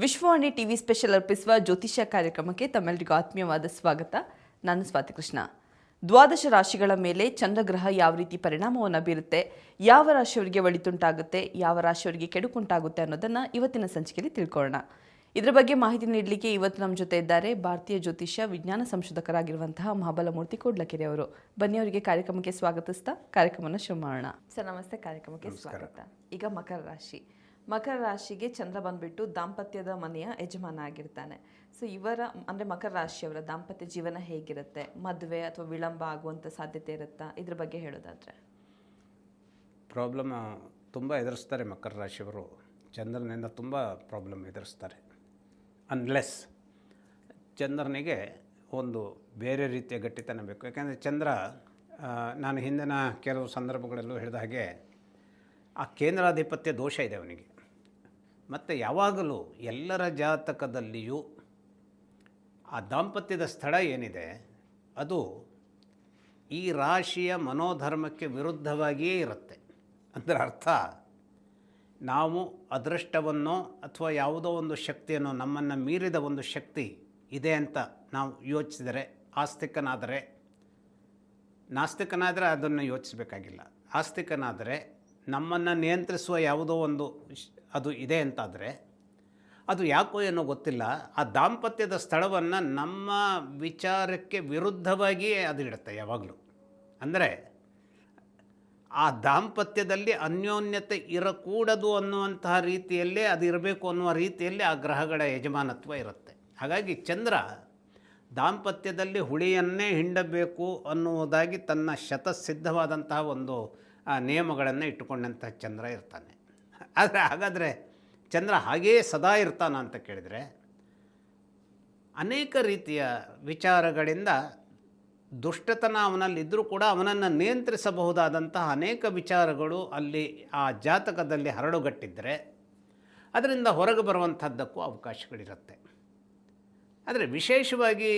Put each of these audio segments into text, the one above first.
Vishwavani TV special ಅರ್ಪಿಸುವ ಜ್ಯೋತಿಷ್ಯ ಕಾರ್ಯಕ್ರಮಕ್ಕೆ ತಮ್ಮೆಲ್ಲರಿಗೂ ಆತ್ಮೀಯವಾದ ಸ್ವಾಗತ. ನಾನು ಸ್ವಾತಿ ಕೃಷ್ಣ. ದ್ವಾದಶ ರಾಶಿಗಳ ಮೇಲೆ ಚಂದ್ರಗ್ರಹ ಯಾವ ರೀತಿ ಪರಿಣಾಮವನ್ನು ಬೀರುತ್ತೆ, ಯಾವ ರಾಶಿಯವರಿಗೆ ಒಳಿತುಂಟಾಗುತ್ತೆ, ಯಾವ ರಾಶಿಯವರಿಗೆ ಕೆಡುಕುಂಟಾಗುತ್ತೆ ಅನ್ನೋದನ್ನು ಇವತ್ತಿನ ಸಂಚಿಕೆಯಲ್ಲಿ ತಿಳ್ಕೊಳ್ಳೋಣ. ಇದರ ಬಗ್ಗೆ ಮಾಹಿತಿ ನೀಡಲಿಕ್ಕೆ ಇವತ್ತು ನಮ್ಮ ಜೊತೆ ಇದ್ದಾರೆ ಭಾರತೀಯ ಜ್ಯೋತಿಷ್ಯ ವಿಜ್ಞಾನ ಸಂಶೋಧಕರಾಗಿರುವಂತಹ ಮಹಾಬಲಮೂರ್ತಿ ಕೂಡ್ಲಕೆರೆ ಅವರು. ಬನ್ನಿ, ಅವರಿಗೆ ಕಾರ್ಯಕ್ರಮಕ್ಕೆ ಸ್ವಾಗತಿಸ್ತಾ ಕಾರ್ಯಕ್ರಮವನ್ನು ಶುರು ಮಾಡೋಣ. ಸರ್ ನಮಸ್ತೆ, ಕಾರ್ಯಕ್ರಮಕ್ಕೆ ಸ್ವಾಗತ. ಈಗ ಮಕರ ರಾಶಿಗೆ ಚಂದ್ರ ಬಂದ್ಬಿಟ್ಟು ದಾಂಪತ್ಯದ ಮನೆಯ ಯಜಮಾನ ಆಗಿರ್ತಾನೆ. ಸೊ ಇವರ ಅಂದರೆ ಮಕರ ರಾಶಿಯವರ ದಾಂಪತ್ಯ ಜೀವನ ಹೇಗಿರುತ್ತೆ, ಮದುವೆ ಅಥವಾ ವಿಳಂಬ ಆಗುವಂಥ ಸಾಧ್ಯತೆ ಇರುತ್ತಾ, ಇದ್ರ ಬಗ್ಗೆ ಹೇಳೋದಾದರೆ? ಪ್ರಾಬ್ಲಮ್ ತುಂಬ ಎದುರಿಸ್ತಾರೆ ಮಕರ ರಾಶಿಯವರು. ಚಂದ್ರನಿಂದ ತುಂಬ ಪ್ರಾಬ್ಲಮ್ ಎದುರಿಸ್ತಾರೆ. ಅನ್ಲೆಸ್ ಚಂದ್ರನಿಗೆ ಒಂದು ಬೇರೆ ರೀತಿಯ ಗಟ್ಟಿತನ ಬೇಕು. ಯಾಕೆಂದರೆ ಚಂದ್ರ, ನಾನು ಹಿಂದಿನ ಕೆಲವು ಸಂದರ್ಭಗಳಲ್ಲೂ ಹೇಳಿದ ಹಾಗೆ, ಆ ಕೇಂದ್ರಾಧಿಪತ್ಯ ದೋಷ ಇದೆ ಅವನಿಗೆ. ಮತ್ತು ಯಾವಾಗಲೂ ಎಲ್ಲರ ಜಾತಕದಲ್ಲಿಯೂ ಆ ದಾಂಪತ್ಯದ ಸ್ಥಳ ಏನಿದೆ ಅದು ಈ ರಾಶಿಯ ಮನೋಧರ್ಮಕ್ಕೆ ವಿರುದ್ಧವಾಗಿಯೇ ಇರುತ್ತೆ. ಅದರ ಅರ್ಥ, ನಾವು ಅದೃಷ್ಟವನ್ನೋ ಅಥವಾ ಯಾವುದೋ ಒಂದು ಶಕ್ತಿಯನ್ನು, ನಮ್ಮನ್ನು ಮೀರಿದ ಒಂದು ಶಕ್ತಿ ಇದೆ ಅಂತ ನಾವು ಯೋಚಿಸಿದರೆ, ನಾಸ್ತಿಕನಾದರೆ ಅದನ್ನು ಯೋಚಿಸಬೇಕಾಗಿಲ್ಲ. ಆಸ್ತಿಕನಾದರೆ ನಮ್ಮನ್ನು ನಿಯಂತ್ರಿಸುವ ಯಾವುದೋ ಒಂದು ಅದು ಇದೆ ಅಂತಾದರೆ, ಅದು ಯಾಕೋ ಏನೋ ಗೊತ್ತಿಲ್ಲ, ಆ ದಾಂಪತ್ಯದ ಸ್ಥಳವನ್ನು ನಮ್ಮ ವಿಚಾರಕ್ಕೆ ವಿರುದ್ಧವಾಗಿಯೇ ಅದು ಇಡುತ್ತೆ ಯಾವಾಗಲೂ. ಅಂದರೆ ಆ ದಾಂಪತ್ಯದಲ್ಲಿ ಅನ್ಯೋನ್ಯತೆ ಇರಕೂಡದು ಅನ್ನುವಂತಹ ರೀತಿಯಲ್ಲೇ ಅದು ಇರಬೇಕು ಅನ್ನುವ ರೀತಿಯಲ್ಲಿ ಆ ಗ್ರಹಗಳ ಯಜಮಾನತ್ವ ಇರುತ್ತೆ. ಹಾಗಾಗಿ ಚಂದ್ರ ದಾಂಪತ್ಯದಲ್ಲಿ ಹುಳಿಯನ್ನೇ ಹಿಂಡಬೇಕು ಅನ್ನುವುದಾಗಿ ತನ್ನ ಶತಸಿದ್ಧವಾದಂತಹ ಒಂದು ನಿಯಮಗಳನ್ನು ಇಟ್ಟುಕೊಂಡಂತಹ ಚಂದ್ರ ಇರ್ತಾನೆ. ಆದರೆ ಹಾಗಾದರೆ ಚಂದ್ರ ಹಾಗೆಯೇ ಸದಾ ಇರ್ತಾನ ಅಂತ ಕೇಳಿದರೆ, ಅನೇಕ ರೀತಿಯ ವಿಚಾರಗಳಿಂದ ದುಷ್ಟತನ ಅವನಲ್ಲಿದ್ದರೂ ಕೂಡ ಅವನನ್ನು ನಿಯಂತ್ರಿಸಬಹುದಾದಂತಹ ಅನೇಕ ವಿಚಾರಗಳು ಅಲ್ಲಿ ಆ ಜಾತಕದಲ್ಲಿ ಹರಡುಗಟ್ಟಿದ್ದರೆ ಅದರಿಂದ ಹೊರಗೆ ಬರುವಂಥದ್ದಕ್ಕೂ ಅವಕಾಶಗಳಿರುತ್ತೆ. ಆದರೆ ವಿಶೇಷವಾಗಿ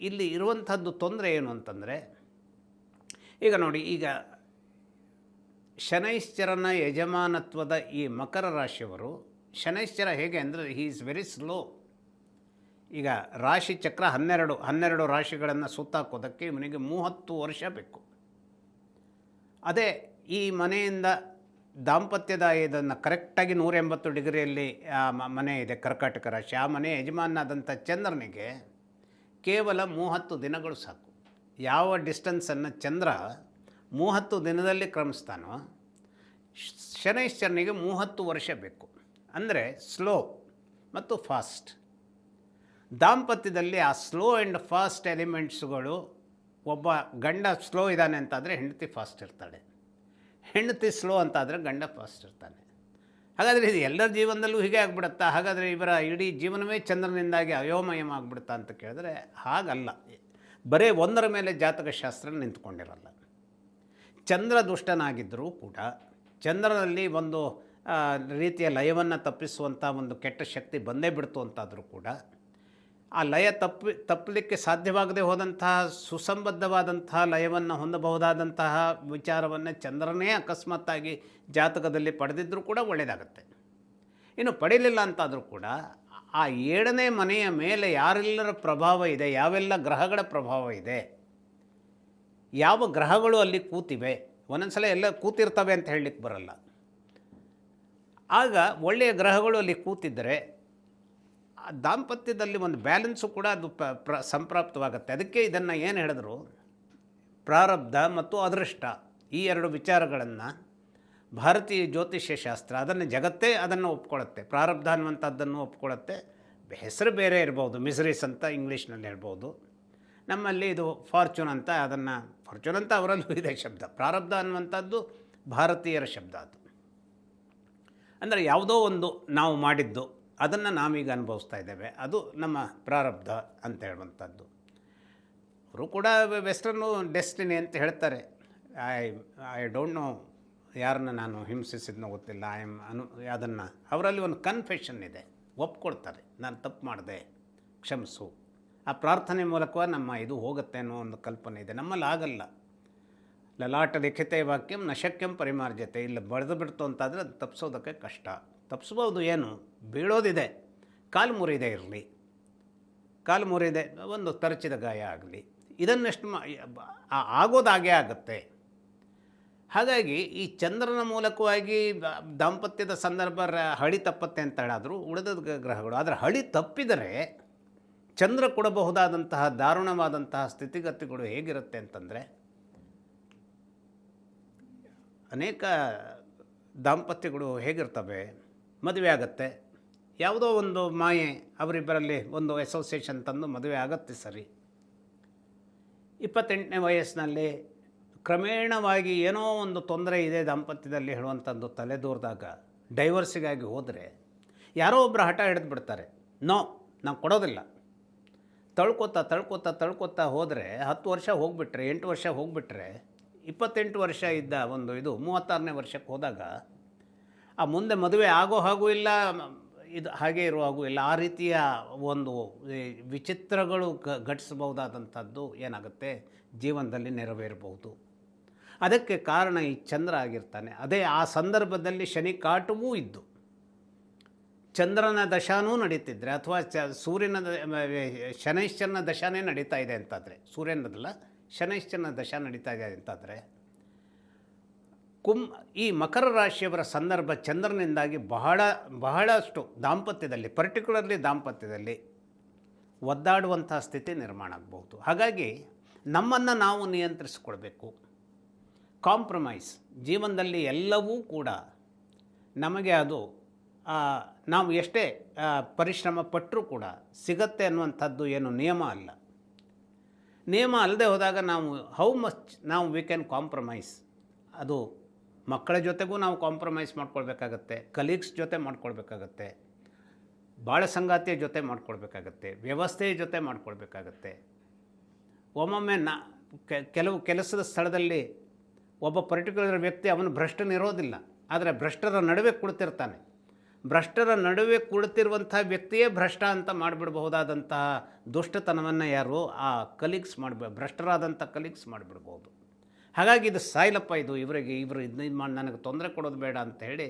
ಇಲ್ಲಿ ಇರುವಂಥದ್ದು ತೊಂದರೆ ಏನು ಅಂತಂದರೆ, ಈಗ ನೋಡಿ, ಈಗ ಶನೈಶ್ಚರನ ಯಜಮಾನತ್ವದ ಈ ಮಕರ ರಾಶಿಯವರು, ಶನೈಶ್ಚರ ಹೇಗೆ ಅಂದರೆ ಹಿ ಈಸ್ ವೆರಿ ಸ್ಲೋ. ಈಗ ರಾಶಿ ಚಕ್ರ 12 ರಾಶಿಗಳನ್ನು ಸುತ್ತಾಕೋದಕ್ಕೆ ಇವನಿಗೆ 30 ವರ್ಷ ಬೇಕು. ಅದೇ ಈ ಮನೆಯಿಂದ ದಾಂಪತ್ಯದ ಇದನ್ನು ಕರೆಕ್ಟಾಗಿ 180 ಡಿಗ್ರಿಯಲ್ಲಿ ಮನೆ ಇದೆ, ಕರ್ಕಾಟಕ ರಾಶಿ. ಆ ಮನೆ ಯಜಮಾನಾದಂಥ ಚಂದ್ರನಿಗೆ ಕೇವಲ 30 ದಿನಗಳು ಸಾಕು. ಯಾವ ಡಿಸ್ಟೆನ್ಸನ್ನು ಚಂದ್ರ 30 ದಿನದಲ್ಲಿ ಕ್ರಮಿಸ್ತಾನೋ, ಶನೈಶ್ಚರನಿಗೆ 30 ವರ್ಷ ಬೇಕು. ಅಂದರೆ ಸ್ಲೋ ಮತ್ತು ಫಾಸ್ಟ್. ದಾಂಪತ್ಯದಲ್ಲಿ ಆ ಸ್ಲೋ ಆ್ಯಂಡ್ ಫಾಸ್ಟ್ ಎಲಿಮೆಂಟ್ಸ್ಗಳು, ಒಬ್ಬ ಗಂಡ ಸ್ಲೋ ಇದ್ದಾನೆ ಅಂತಾದರೆ ಹೆಂಡತಿ ಫಾಸ್ಟ್ ಇರ್ತಾಳೆ, ಹೆಂಡತಿ ಸ್ಲೋ ಅಂತಾದರೆ ಗಂಡ ಫಾಸ್ಟ್ ಇರ್ತಾನೆ. ಹಾಗಾದರೆ ಇದು ಎಲ್ಲರ ಜೀವನದಲ್ಲೂ ಹೀಗೆ ಆಗಿಬಿಡುತ್ತಾ? ಹಾಗಾದರೆ ಇವರ ಇಡೀ ಜೀವನವೇ ಚಂದ್ರನಿಂದಾಗಿ ಅಯೋಮಯಮ ಆಗಿಬಿಡುತ್ತಾ ಅಂತ ಕೇಳಿದ್ರೆ ಹಾಗಲ್ಲ. ಬರೀ ಒಂದರ ಮೇಲೆ ಜಾತಕಶಾಸ್ತ್ರ ನಿಂತ್ಕೊಂಡಿರಲ್ಲ. ಚಂದ್ರ ದುಷ್ಟನಾಗಿದ್ದರೂ ಕೂಡ ಚಂದ್ರನಲ್ಲಿ ಒಂದು ರೀತಿಯ ಲಯವನ್ನು ತಪ್ಪಿಸುವಂಥ ಒಂದು ಕೆಟ್ಟ ಶಕ್ತಿ ಬಂದೇ ಬಿಡ್ತು ಅಂತಾದರೂ ಕೂಡ, ಆ ಲಯ ತಪ್ಪಲಿಕ್ಕೆ ಸಾಧ್ಯವಾಗದೆ ಹೋದಂತಹ ಸುಸಂಬದ್ಧವಾದಂತಹ ಲಯವನ್ನು ಹೊಂದಬಹುದಾದಂತಹ ವಿಚಾರವನ್ನು ಚಂದ್ರನೇ ಅಕಸ್ಮಾತ್ತಾಗಿ ಜಾತಕದಲ್ಲಿ ಪಡೆದಿದ್ದರೂ ಕೂಡ ಒಳ್ಳೆಯದಾಗುತ್ತೆ. ಇನ್ನು ಪಡೀಲಿಲ್ಲ ಅಂತಾದರೂ ಕೂಡ ಆ 7ನೇ ಮನೆಯ ಮೇಲೆ ಯಾರೆಲ್ಲರ ಪ್ರಭಾವ ಇದೆ, ಯಾವೆಲ್ಲ ಗ್ರಹಗಳ ಪ್ರಭಾವ ಇದೆ, ಯಾವ ಗ್ರಹಗಳು ಅಲ್ಲಿ ಕೂತಿವೆ, ಒಂದೊಂದು ಸಲ ಎಲ್ಲ ಕೂತಿರ್ತವೆ ಅಂತ ಹೇಳಲಿಕ್ಕೆ ಬರಲ್ಲ. ಆಗ ಒಳ್ಳೆಯ ಗ್ರಹಗಳು ಅಲ್ಲಿ ಕೂತಿದ್ದರೆ ಆ ದಾಂಪತ್ಯದಲ್ಲಿ ಒಂದು ಬ್ಯಾಲೆನ್ಸು ಕೂಡ ಅದು ಸಂಪ್ರಾಪ್ತವಾಗುತ್ತೆ. ಅದಕ್ಕೆ ಇದನ್ನು ಏನು ಹೇಳಿದ್ರು, ಪ್ರಾರಬ್ಧ ಮತ್ತು ಅದೃಷ್ಟ, ಈ 2 ವಿಚಾರಗಳನ್ನು ಭಾರತೀಯ ಜ್ಯೋತಿಷ್ಯ ಶಾಸ್ತ್ರ ಅದನ್ನು ಜಗತ್ತೇ ಅದನ್ನು ಒಪ್ಕೊಳ್ಳುತ್ತೆ. ಪ್ರಾರಬ್ಧ ಅನ್ನುವಂಥದ್ದನ್ನು ಒಪ್ಕೊಳ್ಳುತ್ತೆ. ಹೆಸರು ಬೇರೆ ಇರ್ಬೋದು, ಮಿಸರೀಸ್ ಅಂತ ಇಂಗ್ಲೀಷ್ನಲ್ಲಿ ಹೇಳ್ಬೋದು. ನಮ್ಮಲ್ಲಿ ಇದು ಫಾರ್ಚೂನ್ ಅಂತ, ಅದನ್ನು ಫಾರ್ಚೂನ್ ಅಂತ ಅವರಲ್ಲೂ ಇದೆ ಶಬ್ದ. ಪ್ರಾರಬ್ಧ ಅನ್ನುವಂಥದ್ದು ಭಾರತೀಯರ ಶಬ್ದ. ಅದು ಅಂದರೆ ಯಾವುದೋ ಒಂದು ನಾವು ಮಾಡಿದ್ದು ಅದನ್ನು ನಾವೀಗ ಅನುಭವಿಸ್ತಾ ಇದ್ದೇವೆ, ಅದು ನಮ್ಮ ಪ್ರಾರಬ್ಧ ಅಂತ ಹೇಳುವಂಥದ್ದು. ಅವರು ಕೂಡ ವೆಸ್ಟರ್ನು ಡೆಸ್ಟಿನಿ ಅಂತ ಹೇಳ್ತಾರೆ. ಐ ಡೋಂಟ್ ನೋ ಯಾರನ್ನ ನಾನು ಹಿಂಸಿಸಿದ್ನೋ ಗೊತ್ತಿಲ್ಲ. ಅದನ್ನು ಅವರಲ್ಲಿ ಒಂದು ಕನ್ಫೆಷನ್ ಇದೆ, ಒಪ್ಕೊಳ್ತಾರೆ, ನಾನು ತಪ್ಪು ಮಾಡಿದೆ, ಕ್ಷಮಿಸು. ಆ ಪ್ರಾರ್ಥನೆ ಮೂಲಕ ನಮ್ಮ ಇದು ಹೋಗುತ್ತೆ ಅನ್ನೋ ಒಂದು ಕಲ್ಪನೆ ಇದೆ. ನಮ್ಮಲ್ಲಿ ಆಗಲ್ಲ. ಲಲಾಟ ಲಿಖಿತೆ ವಾಕ್ಯಂ ನಶಕ್ಯಂ ಪರಿಮಾರ್ಜತೆ. ಇಲ್ಲ ಬಳೆದು ಬಿಡ್ತು ಅಂತಾದರೆ ಅದು ತಪ್ಪಿಸೋದಕ್ಕೆ ಕಷ್ಟ. ತಪ್ಪಿಸ್ಬೋದು, ಏನು ಬೀಳೋದಿದೆ, ಕಾಲು ಮುರಿದೇ ಇರಲಿ, ಕಾಲು ಮುರಿದೆ ಒಂದು ತರಚಿದ ಗಾಯ ಆಗಲಿ, ಇದನ್ನೆಷ್ಟು ಆಗೋದಾಗೇ ಆಗುತ್ತೆ. ಹಾಗಾಗಿ ಈ ಚಂದ್ರನ ಮೂಲಕವಾಗಿ ದಾಂಪತ್ಯದ ಸಂದರ್ಭ ಹಳಿ ತಪ್ಪತ್ತೆ ಅಂತ ಹೇಳಾದರೂ ಉಳಿದ ಗ್ರಹಗಳು, ಆದರೆ ಹಳಿ ತಪ್ಪಿದರೆ ಚಂದ್ರ ಕೊಡಬಹುದಾದಂತಹ ದಾರುಣವಾದಂತಹ ಸ್ಥಿತಿಗತಿಗಳು ಹೇಗಿರುತ್ತೆ ಅಂತಂದರೆ, ಅನೇಕ ದಾಂಪತ್ಯಗಳು ಹೇಗಿರ್ತವೆ, ಮದುವೆ ಆಗತ್ತೆ, ಯಾವುದೋ ಒಂದು ಮಾಯೆ ಅವರಿಬ್ಬರಲ್ಲಿ ಒಂದು ಅಸೋಸಿಯೇಷನ್ ತಂದು ಮದುವೆ ಆಗತ್ತೆ ಸರಿ. 28ನೇ ವಯಸ್ಸಿನಲ್ಲಿ ಕ್ರಮೇಣವಾಗಿ ಏನೋ ಒಂದು ತೊಂದರೆ ಇದೆ ದಾಂಪತ್ಯದಲ್ಲಿ ಹೇಳುವಂಥದ್ದು ತಲೆದೂರಿದಾಗ ಡೈವರ್ಸಿಗಾಗಿ ಹೋದರೆ ಯಾರೋ ಒಬ್ಬರು ಹಠ ಹಿಡಿದು ಬಿಡ್ತಾರೆ, ನೋ ನಾವು ಕೊಡೋದಿಲ್ಲ. ತಳ್ಕೊತಾ ಹೋದರೆ 10 ವರ್ಷ ಹೋಗಿಬಿಟ್ರೆ, 8 ವರ್ಷ ಹೋಗಿಬಿಟ್ರೆ, 28 ವರ್ಷ ಇದ್ದ ಒಂದು ಇದು 36ನೇ ವರ್ಷಕ್ಕೆ ಹೋದಾಗ ಆ ಮುಂದೆ ಮದುವೆ ಆಗೋ ಹಾಗೂ ಇಲ್ಲ, ಇದು ಹಾಗೆ ಇರೋ ಹಾಗೂ ಇಲ್ಲ, ಆ ರೀತಿಯ ಒಂದು ವಿಚಿತ್ರಗಳು ಘಟಿಸಬಹುದಾದಂಥದ್ದು ಏನಾಗುತ್ತೆ ಜೀವನದಲ್ಲಿ ನೆರವೇರಬಹುದು. ಅದಕ್ಕೆ ಕಾರಣ ಈ ಚಂದ್ರ ಆಗಿರ್ತಾನೆ. ಅದೇ ಆ ಸಂದರ್ಭದಲ್ಲಿ ಶನಿ ಕಾಟವೂ ಇದ್ದು ಚಂದ್ರನ ದಶಾನೂ ನಡೀತಿದ್ರೆ, ಅಥವಾ ಸೂರ್ಯನ ಶನೈಶ್ಚರನ ದಶಾನೇ ನಡೀತಾ ಇದೆ ಅಂತಾದರೆ, ಸೂರ್ಯನದಲ್ಲ ಶನೈಶ್ಚರನ ದಶಾ ನಡೀತಾ ಇದೆ ಅಂತಾದರೆ, ಈ ಮಕರ ರಾಶಿಯವರ ಸಂದರ್ಭ ಚಂದ್ರನಿಂದಾಗಿ ಬಹಳಷ್ಟು ದಾಂಪತ್ಯದಲ್ಲಿ, ಪರ್ಟಿಕ್ಯುಲರ್ಲಿ ದಾಂಪತ್ಯದಲ್ಲಿ ಒದ್ದಾಡುವಂಥ ಸ್ಥಿತಿ ನಿರ್ಮಾಣ ಆಗಬಹುದು. ಹಾಗಾಗಿ ನಮ್ಮನ್ನು ನಾವು ನಿಯಂತ್ರಿಸಿಕೊಳ್ಬೇಕು. ಕಾಂಪ್ರಮೈಸ್ ಜೀವನದಲ್ಲಿ ಎಲ್ಲವೂ ಕೂಡ ನಮಗೆ ಅದು ನಾವು ಎಷ್ಟೇ ಪರಿಶ್ರಮ ಪಟ್ಟರೂ ಕೂಡ ಸಿಗತ್ತೆ ಅನ್ನುವಂಥದ್ದು ಏನು ನಿಯಮ ಅಲ್ಲ. ನಿಯಮ ಅಲ್ಲದೆ ಹೋದಾಗ how much we can compromise, ಅದು ಮಕ್ಕಳ ಜೊತೆಗೂ ನಾವು ಕಾಂಪ್ರಮೈಸ್ ಮಾಡ್ಕೊಳ್ಬೇಕಾಗತ್ತೆ, ಕಲೀಗ್ಸ್ ಜೊತೆ ಮಾಡ್ಕೊಳ್ಬೇಕಾಗತ್ತೆ, ಬಾಳ ಸಂಗಾತಿಯ ಜೊತೆ ಮಾಡ್ಕೊಳ್ಬೇಕಾಗತ್ತೆ, ವ್ಯವಸ್ಥೆಯ ಜೊತೆ ಮಾಡ್ಕೊಳ್ಬೇಕಾಗತ್ತೆ. ಒಮ್ಮೊಮ್ಮೆ ಕೆಲವು ಕೆಲಸದ ಸ್ಥಳದಲ್ಲಿ ಒಬ್ಬ ಪರ್ಟಿಕ್ಯುಲರ್ ವ್ಯಕ್ತಿ ಅವನು ಭ್ರಷ್ಟನಿರೋದಿಲ್ಲ, ಆದರೆ ಭ್ರಷ್ಟರ ನಡುವೆ ಕುಳಿತಿರ್ತಾನೆ. ಭ್ರಷ್ಟರ ನಡುವೆ ಕುಳಿತಿರುವಂಥ ವ್ಯಕ್ತಿಯೇ ಭ್ರಷ್ಟ ಅಂತ ಮಾಡಿಬಿಡಬಹುದಾದಂತಹ ದುಷ್ಟತನವನ್ನು ಯಾರು ಆ ಕಲೀಗ್ಸ್ ಭ್ರಷ್ಟರಾದಂಥ ಕಲೀಗ್ಸ್ ಮಾಡಿಬಿಡ್ಬೋದು. ಹಾಗಾಗಿ ಇದು ಸಾಯಿಲಪ್ಪ, ಇವರು ಇದನ್ನ ಮಾಡಿ ನನಗೆ ತೊಂದರೆ ಕೊಡೋದು ಬೇಡ ಅಂತ ಹೇಳಿ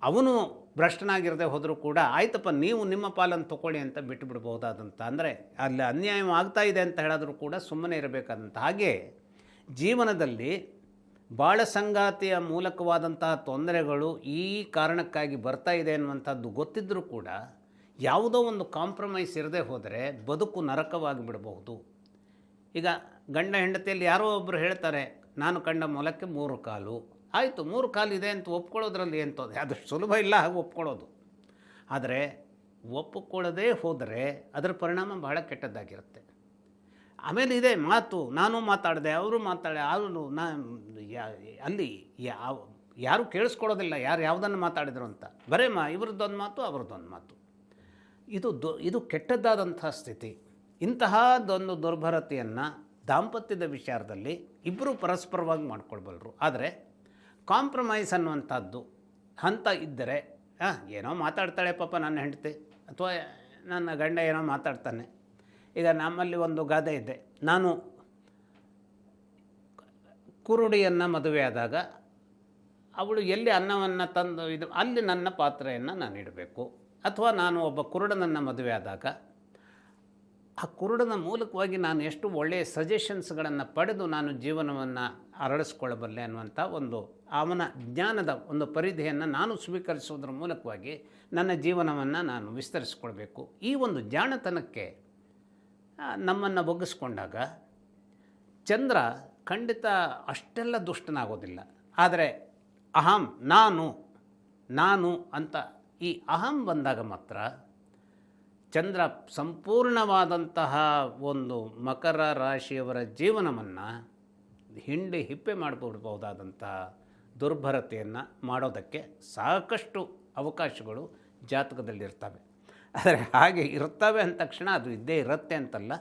ಅವನು ಭ್ರಷ್ಟನಾಗಿರದೆ ಹೋದರೂ ಕೂಡ ಆಯ್ತಪ್ಪ ನೀವು ನಿಮ್ಮ ಪಾಲನ್ನು ತೊಗೊಳ್ಳಿ ಅಂತ ಬಿಟ್ಟುಬಿಡ್ಬಹುದಾದಂಥ, ಅಂದರೆ ಅಲ್ಲಿ ಅನ್ಯಾಯ ಆಗ್ತಾ ಇದೆ ಅಂತ ಹೇಳಿದ್ರೂ ಕೂಡ ಸುಮ್ಮನೆ ಇರಬೇಕಾದಂಥ. ಹಾಗೆ ಜೀವನದಲ್ಲಿ ಬಾಳ ಸಂಗಾತಿಯ ಮೂಲಕವಾದಂತಹ ತೊಂದರೆಗಳು ಈ ಕಾರಣಕ್ಕಾಗಿ ಬರ್ತಾ ಇದೆ ಅನ್ನುವಂಥದ್ದು ಗೊತ್ತಿದ್ದರೂ ಕೂಡ ಯಾವುದೋ ಒಂದು ಕಾಂಪ್ರಮೈಸ್ ಇರದೆ ಹೋದರೆ ಬದುಕು ನರಕವಾಗಿ ಬಿಡಬಹುದು. ಈಗ ಗಂಡ ಹೆಂಡತಿಯಲ್ಲಿ ಯಾರೋ ಒಬ್ಬರು ಹೇಳ್ತಾರೆ, ನಾನು ಕಂಡ ಮೊಲಕ್ಕೆ 3 ಕಾಲು, ಆಯಿತು 3 ಕಾಲು ಇದೆ ಅಂತ ಒಪ್ಕೊಳ್ಳೋದ್ರಲ್ಲಿ ಏನು ಅದು ಸುಲಭ ಇಲ್ಲ ಹಾಗೆ ಒಪ್ಕೊಳ್ಳೋದು. ಆದರೆ ಒಪ್ಪಿಕೊಳ್ಳದೇ ಹೋದರೆ ಅದರ ಪರಿಣಾಮ ಬಹಳ ಕೆಟ್ಟದ್ದಾಗಿರುತ್ತೆ. ಆಮೇಲೆ ಇದೆ ಮಾತು, ನಾನು ಮಾತಾಡಿದೆ, ಅವರು ಮಾತಾಡಿದೆ, ಅಲ್ಲಿ ಯಾರು ಕೇಳಿಸ್ಕೊಳ್ಳೋದಿಲ್ಲ ಯಾರು ಯಾವುದನ್ನು ಮಾತಾಡಿದ್ರು ಅಂತ, ಬರೇ ಇವ್ರದ್ದೊಂದು ಮಾತು ಅವ್ರದ್ದೊಂದು ಮಾತು. ಇದು ಕೆಟ್ಟದ್ದಾದಂಥ ಸ್ಥಿತಿ. ಇಂತಹದೊಂದು ದುರ್ಭರತೆಯನ್ನು ದಾಂಪತ್ಯದ ವಿಚಾರದಲ್ಲಿ ಇಬ್ಬರು ಪರಸ್ಪರವಾಗಿ ಮಾಡ್ಕೊಳ್ಬಲ್ಲರು. ಆದರೆ ಕಾಂಪ್ರಮೈಸ್ ಅನ್ನುವಂಥದ್ದು ಹಂತ ಇದ್ದರೆ, ಏನೋ ಮಾತಾಡ್ತಾಳೆ ಪಾಪ ನನ್ನ ಹೆಂಡತಿ ಅಥವಾ ನನ್ನ ಗಂಡ ಏನೋ ಮಾತಾಡ್ತಾನೆ. ಈಗ ನಮ್ಮಲ್ಲಿ ಒಂದು ಗಾದೆ ಇದೆ, ನಾನು ಕುರುಡಿಯನ್ನು ಮದುವೆ ಆದಾಗ ಅವಳು ಎಲ್ಲಿ ಅನ್ನವನ್ನು ತಂದು ಅಲ್ಲಿ ನನ್ನ ಪಾತ್ರೆಯನ್ನು ನಾನು ಇಡಬೇಕು, ಅಥವಾ ನಾನು ಒಬ್ಬ ಕುರುಡನನ್ನು ಮದುವೆ ಆದಾಗ ಆ ಕುರುಡನ ಮೂಲಕವಾಗಿ ನಾನು ಎಷ್ಟು ಒಳ್ಳೆಯ ಸಜೆಷನ್ಸ್ಗಳನ್ನು ಪಡೆದು ನಾನು ಜೀವನವನ್ನು ಅರಳಿಸ್ಕೊಳ್ಳಬಲ್ಲೆ ಅನ್ನುವಂಥ ಅವನ ಜ್ಞಾನದ ಒಂದು ಪರಿಧಿಯನ್ನು ನಾನು ಸ್ವೀಕರಿಸುವುದರ ಮೂಲಕವಾಗಿ ನನ್ನ ಜೀವನವನ್ನು ನಾನು ವಿಸ್ತರಿಸ್ಕೊಳ್ಬೇಕು. ಈ ಒಂದು ಜಾಣತನಕ್ಕೆ ನಮ್ಮನ್ನು ಬಗ್ಗಿಸ್ಕೊಂಡಾಗ ಚಂದ್ರ ಖಂಡಿತ ಅಷ್ಟೆಲ್ಲ ದುಷ್ಟನಾಗೋದಿಲ್ಲ. ಆದರೆ ಅಹಂ, ನಾನು ಅಂತ ಈ ಅಹಂ ಬಂದಾಗ ಮಾತ್ರ ಚಂದ್ರ ಸಂಪೂರ್ಣವಾದಂತಹ ಒಂದು ಮಕರ ರಾಶಿಯವರ ಜೀವನವನ್ನು ಹಿಪ್ಪೆ ಮಾಡಿಬಿಡ್ಬಹುದಾದಂತಹ ದುರ್ಭರತೆಯನ್ನು ಮಾಡೋದಕ್ಕೆ ಸಾಕಷ್ಟು ಅವಕಾಶಗಳು ಜಾತಕದಲ್ಲಿರ್ತವೆ. ಆದರೆ ಹಾಗೆ ಇರ್ತವೆ ಅಂದ ತಕ್ಷಣ ಅದು ಇದ್ದೇ ಇರುತ್ತೆ ಅಂತಲ್ಲ.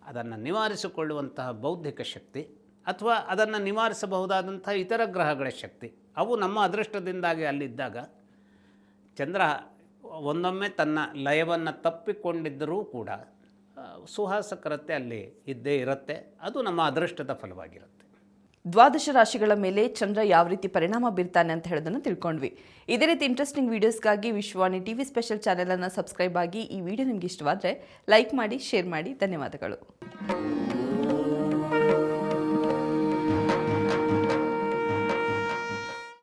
ಅದನ್ನು ನಿವಾರಿಸಿಕೊಳ್ಳುವಂತಹ ಬೌದ್ಧಿಕ ಶಕ್ತಿ ಅಥವಾ ಅದನ್ನು ನಿವಾರಿಸಬಹುದಾದಂಥ ಇತರ ಗ್ರಹಗಳ ಶಕ್ತಿ ಅವು ನಮ್ಮ ಅದೃಷ್ಟದಿಂದಾಗಿ ಅಲ್ಲಿದ್ದಾಗ ಚಂದ್ರ ಒಂದೊಮ್ಮೆ ತನ್ನ ಲಯವನ್ನು ತಪ್ಪಿಕೊಂಡಿದ್ದರೂ ಕೂಡ ಸುಹಾಸಕರತೆ ಅಲ್ಲಿ ಇದ್ದೇ ಇರುತ್ತೆ. ಅದು ನಮ್ಮ ಅದೃಷ್ಟದ ಫಲವಾಗಿರುತ್ತೆ. ದ್ವಾದಶ ರಾಶಿಗಳ ಮೇಲೆ ಚಂದ್ರ ಯಾವ ರೀತಿ ಪರಿಣಾಮ ಬೀರ್ತಾನೆ ಅಂತ ಹೇಳೋದನ್ನು ತಿಳ್ಕೊಂಡ್ವಿ. ಇದೇ ರೀತಿ ಇಂಟ್ರೆಸ್ಟಿಂಗ್ ವಿಡಿಯೋಸ್ಗಾಗಿ ವಿಶ್ವವಾಣಿ ಟಿವಿ ಸ್ಪೆಷಲ್ ಚಾನೆಲ್ ಅನ್ನು ಸಬ್ಸ್ಕ್ರೈಬ್ ಆಗಿ. ಈ ವಿಡಿಯೋ ನಿಮ್ಗೆ ಇಷ್ಟವಾದರೆ ಲೈಕ್ ಮಾಡಿ, ಶೇರ್ ಮಾಡಿ. ಧನ್ಯವಾದಗಳು.